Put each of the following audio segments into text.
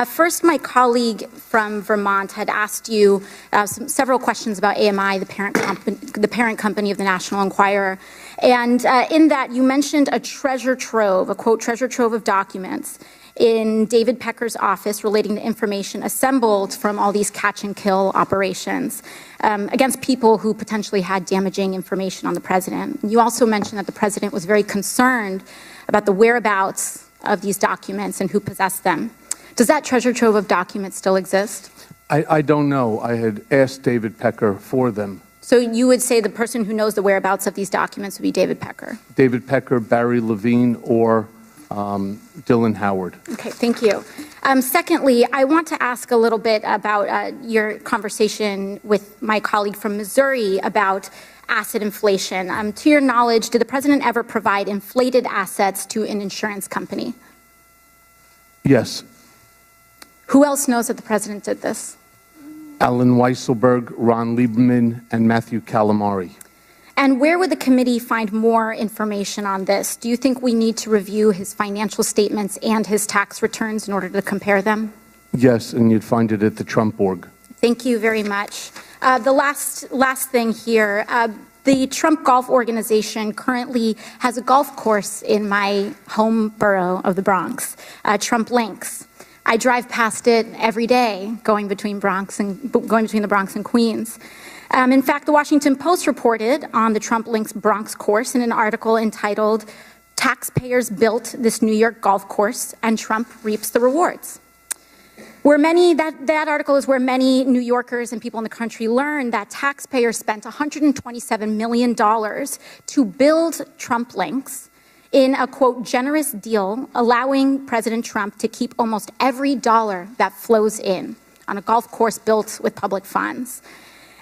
First, my colleague from Vermont had asked you several questions about AMI, the parent company of the National Enquirer. And in that, you mentioned a treasure trove, a quote, treasure trove of documents in David Pecker's office relating to information assembled from all these catch and kill operations against people who potentially had damaging information on the president. You also mentioned that the president was very concerned about the whereabouts of these documents and who possessed them. Does that treasure trove of documents still exist? I don't know. I had asked David Pecker for them. So you would say the person who knows the whereabouts of these documents would be David Pecker? David Pecker, Barry Levine, or Dylan Howard. Okay, thank you. Secondly, I want to ask a little bit about your conversation with my colleague from Missouri about asset inflation. To your knowledge, did the president ever provide inflated assets to an insurance company? Yes. Who else knows that the president did this? Alan Weisselberg, Ron Lieberman, and Matthew Calamari. And where would the committee find more information on this? Do you think we need to review his financial statements and his tax returns in order to compare them? Yes, and you'd find it at the Trump org. Thank you very much. The last thing here, the Trump Golf Organization currently has a golf course in my home borough of the Bronx, Trump Links. I drive past it every day, going between the Bronx and Queens. In fact, the Washington Post reported on the Trump Links Bronx course in an article entitled, "Taxpayers Built This New York Golf Course and Trump Reaps the Rewards." That article is where many New Yorkers and people in the country learned that taxpayers spent $127 million to build Trump Links in a, quote, generous deal, allowing President Trump to keep almost every dollar that flows in on a golf course built with public funds.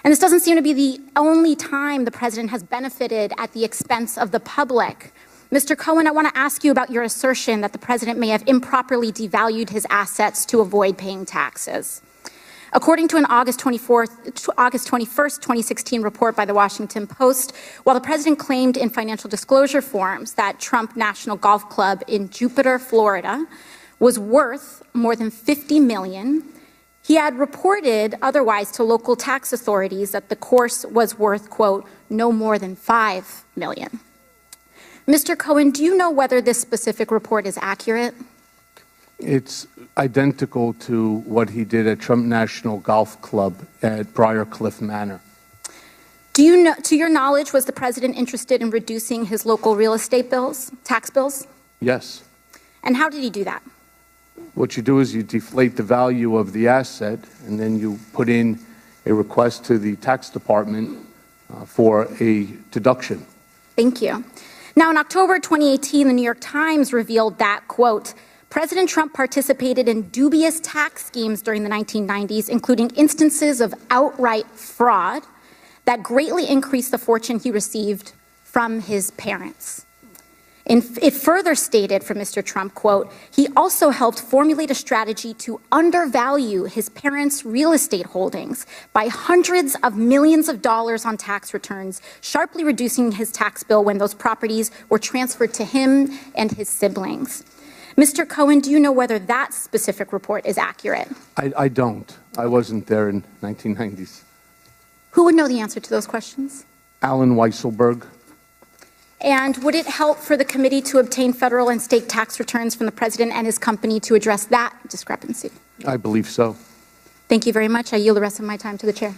And this doesn't seem to be the only time the president has benefited at the expense of the public. Mr. Cohen, I want to ask you about your assertion that the president may have improperly devalued his assets to avoid paying taxes. According to an August 21st, 2016 report by the Washington Post, while the president claimed in financial disclosure forms that Trump National Golf Club in Jupiter, Florida, was worth more than $50 million, he had reported otherwise to local tax authorities that the course was worth, quote, no more than $5 million. Mr. Cohen, do you know whether this specific report is accurate? It's identical to what he did at Trump National Golf Club at Briarcliff Manor. Do you know, to your knowledge, was the president interested in reducing his local real estate bills, tax bills? Yes. And how did he do that? What you do is you deflate the value of the asset, and then you put in a request to the tax department for a deduction. Thank you. Now, in October 2018, the New York Times revealed that, quote, President Trump participated in dubious tax schemes during the 1990s, including instances of outright fraud that greatly increased the fortune he received from his parents. It further stated from Mr. Trump, quote, he also helped formulate a strategy to undervalue his parents' real estate holdings by hundreds of millions of dollars on tax returns, sharply reducing his tax bill when those properties were transferred to him and his siblings. Mr. Cohen, do you know whether that specific report is accurate? I don't. I wasn't there in 1990s. Who would know the answer to those questions? Alan Weisselberg. And would it help for the committee to obtain federal and state tax returns from the president and his company to address that discrepancy? I believe so. Thank you very much. I yield the rest of my time to the chair.